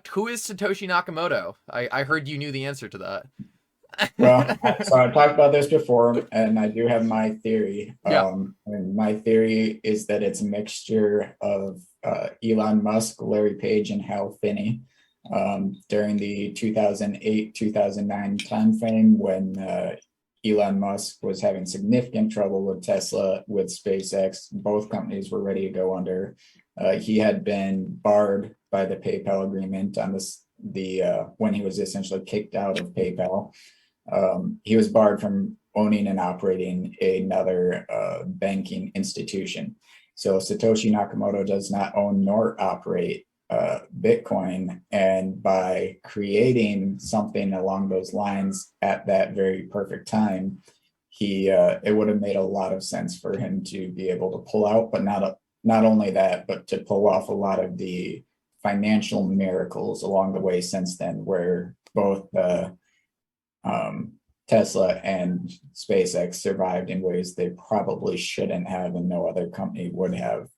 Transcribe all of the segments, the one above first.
Who is Satoshi Nakamoto? I heard you knew the answer to Well, that. so I talked about this before, and I do have my theory. Yeah. And my theory is that it's a mixture of Elon Musk, Larry Page, and Hal Finney during the 2008 2009 timeframe when Elon Musk was having significant trouble with Tesla, with SpaceX. Both companies were ready to go under. He had been barred by the PayPal agreement on this the when he was essentially kicked out of PayPal. He was barred from owning and operating another banking institution. So Satoshi Nakamoto does not own nor operate Bitcoin. And by creating something along those lines at that very perfect time, it would have made a lot of sense for him to be able to pull out, but not only that, but to pull off a lot of the financial miracles along the way since then, where both um, Tesla and SpaceX survived in ways they probably shouldn't have, and no other company would have.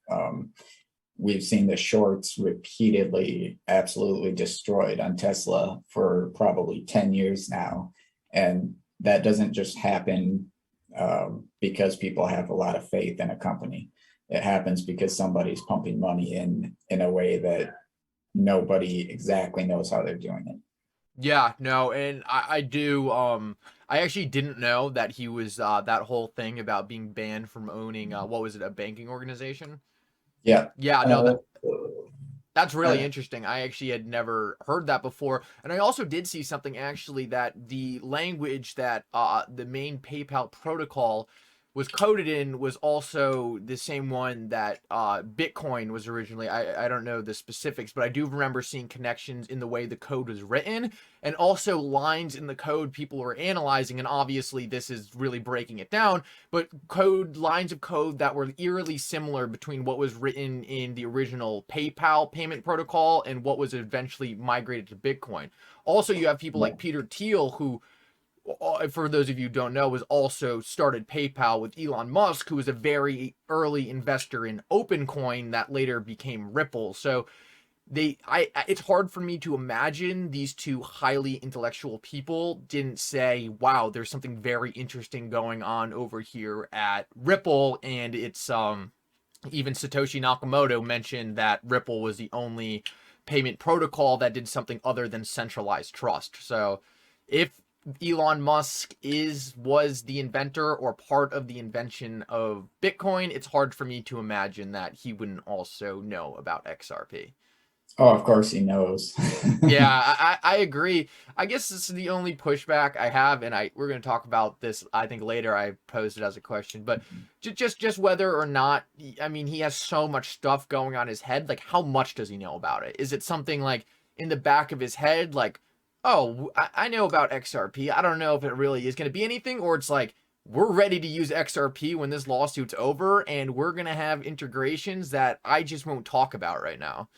We've seen the shorts repeatedly absolutely destroyed on Tesla for probably 10 years now. And that doesn't just happen because people have a lot of faith in a company. It happens because somebody's pumping money in a way that nobody exactly knows how they're doing it. Yeah, no, and I do I actually didn't know that he was that whole thing about being banned from owning what was it, a banking organization? Yeah. Yeah, no, Uh, that's really uh, interesting. I actually had never heard that before. And I also did see something actually that the language that the main PayPal protocol was coded in was also the same one that Bitcoin was originally. I don't know the specifics, but I do remember seeing connections in the way the code was written and also lines in the code people were analyzing. And obviously, this is really breaking it down, but lines of code that were eerily similar between what was written in the original PayPal payment protocol and what was eventually migrated to Bitcoin. Also, you have people yeah. like Peter Thiel, who, for those of you who don't know, was also started PayPal with Elon Musk, who was a very early investor in OpenCoin that later became Ripple. So it's hard for me to imagine these two highly intellectual people didn't say, wow, there's something very interesting going on over here at Ripple. And it's even Satoshi Nakamoto mentioned that Ripple was the only payment protocol that did something other than centralized trust. So if Elon Musk was the inventor or part of the invention of Bitcoin, it's hard for me to imagine that he wouldn't also know about XRP. Oh, of course he knows. Yeah, I agree. I guess this is the only pushback I have, and we're going to talk about this. I think later I posed it as a question, but just whether or not, I mean, he has so much stuff going on his head. Like, how much does he know about it? Is it something like in the back of his head, like, oh, I know about XRP. I don't know if it really is going to be anything, or it's like we're ready to use XRP when this lawsuit's over, and we're going to have integrations that I just won't talk about right now.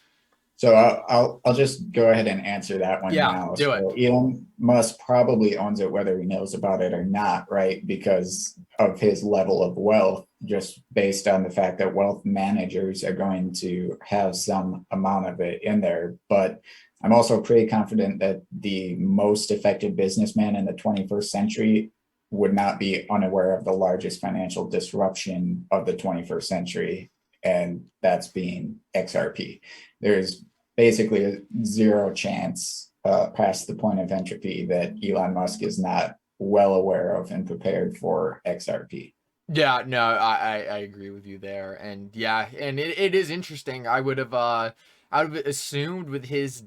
So I'll just go ahead and answer that one Yeah, now. do it. So Elon Musk probably owns it whether he knows about it or not, right? Because of his level of wealth, just based on the fact that wealth managers are going to have some amount of it in there. But I'm also pretty confident that the most effective businessman in the 21st century would not be unaware of the largest financial disruption of the 21st century, and that's being XRP. There's basically a zero chance past the point of entropy that Elon Musk is not well aware of and prepared for XRP. Yeah, no, I agree with you there. And yeah, and it is interesting. I would have assumed with his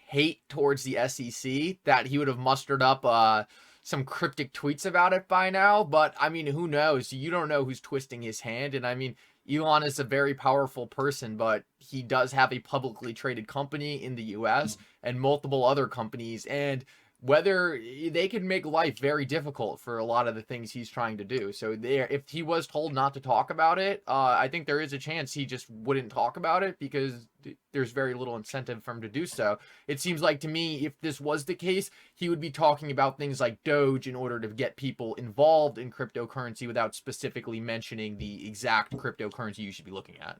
hate towards the SEC that he would have mustered up some cryptic tweets about it by now, but I mean, who knows? You don't know who's twisting his hand, and I mean, Elon is a very powerful person, but he does have a publicly traded company in the US and multiple other companies, and whether they can make life very difficult for a lot of the things he's trying to do. So there, if he was told not to talk about it, I think there is a chance he just wouldn't talk about it because there's very little incentive for him to do so. It seems like to me, if this was the case, he would be talking about things like Doge in order to get people involved in cryptocurrency without specifically mentioning the exact cryptocurrency you should be looking at.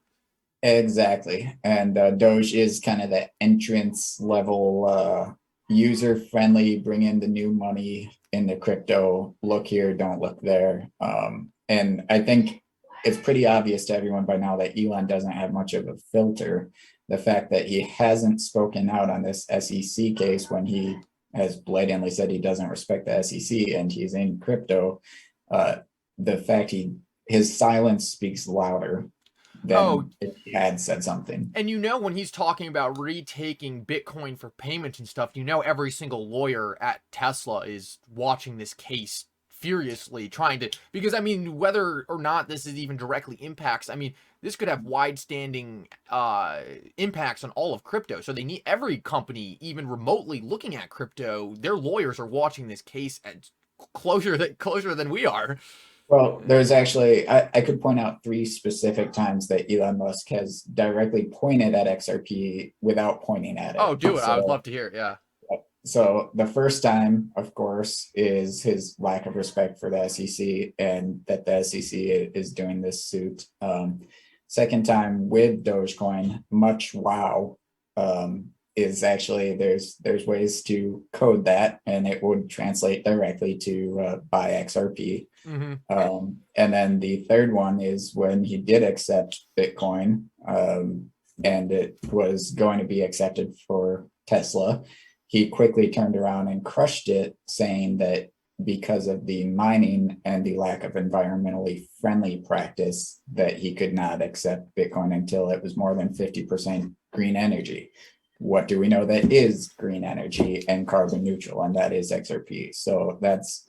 Exactly. And Doge is kind of the entrance level, user friendly, bring in the new money in the crypto, look here, don't look there. And I think it's pretty obvious to everyone by now that Elon doesn't have much of a filter. The fact that he hasn't spoken out on this SEC case when he has blatantly said he doesn't respect the SEC and he's in crypto, the fact his silence speaks louder Oh, than if he had said something. and when he's talking about retaking Bitcoin for payments and stuff, every single lawyer at Tesla is watching this case furiously, trying to, because I mean, whether or not this is even directly impacts, I mean, this could have wide-standing impacts on all of crypto. So they need every company, even remotely looking at crypto, their lawyers are watching this case at closer than we are. Well, there's actually, I could point out 3 specific times that Elon Musk has directly pointed at XRP without pointing at it. Oh, do it. I would love to hear it. Yeah. So the first time, of course, is his lack of respect for the SEC and that the SEC is doing this suit. Second time with Dogecoin, much wow, is actually there's ways to code that and it would translate directly to buy XRP. Mm-hmm. And then the third one is when he did accept Bitcoin, and it was going to be accepted for Tesla. He quickly turned around and crushed it, saying that because of the mining and the lack of environmentally friendly practice, that he could not accept Bitcoin until it was more than 50% green energy. What do we know that is green energy and carbon neutral? And that is XRP. So that's,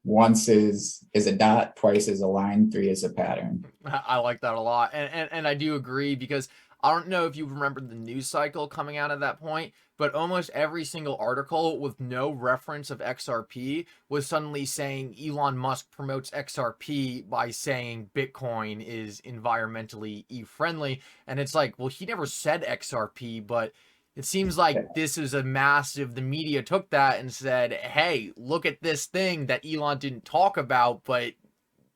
once is a dot, twice is a line, 3 is a pattern. I like that a lot. And I do agree, because I don't know if you remember the news cycle coming out at that point, but almost every single article with no reference of XRP was suddenly saying Elon Musk promotes XRP by saying Bitcoin is environmentally friendly. And it's like, well, he never said XRP, but it seems like this is the media took that and said, hey, look at this thing that Elon didn't talk about, but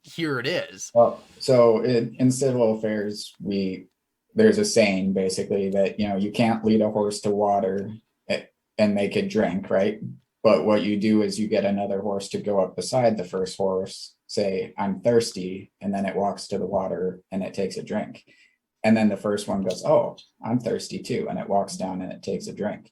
here it is. Well, so in civil affairs, there's a saying basically that, you can't lead a horse to water and make it drink, right? But what you do is you get another horse to go up beside the first horse, say, I'm thirsty, and then it walks to the water and it takes a drink. And then the first one goes, oh, I'm thirsty too, and it walks down and it takes a drink.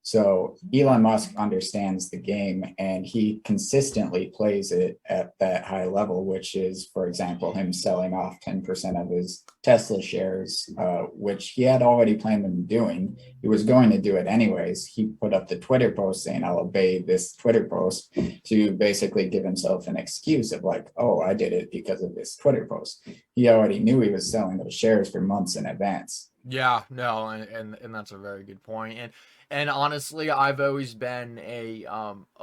So Elon Musk understands the game and he consistently plays it at that high level, which is, for example, him selling off 10% of his Tesla shares, which he had already planned on doing. He was going to do it anyways. He put up the Twitter post saying, I'll obey this Twitter post, to basically give himself an excuse of like, oh, I did it because of this Twitter post. He already knew he was selling those shares for months in advance. Yeah, no, and that's a very good point. And honestly, I've always been a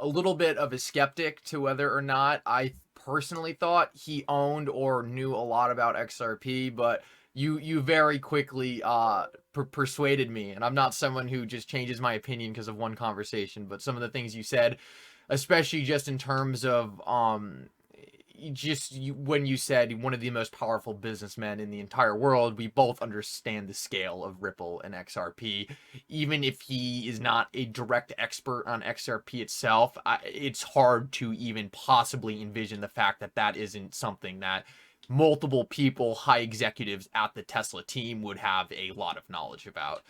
little bit of a skeptic to whether or not I personally thought he owned or knew a lot about XRP, but you very quickly persuaded me, and I'm not someone who just changes my opinion because of one conversation, but some of the things you said, especially just in terms of when you said one of the most powerful businessmen in the entire world, we both understand the scale of Ripple and XRP. Even if he is not a direct expert on XRP itself, it's hard to even possibly envision the fact that that isn't something that multiple people, high executives at the Tesla team, would have a lot of knowledge about.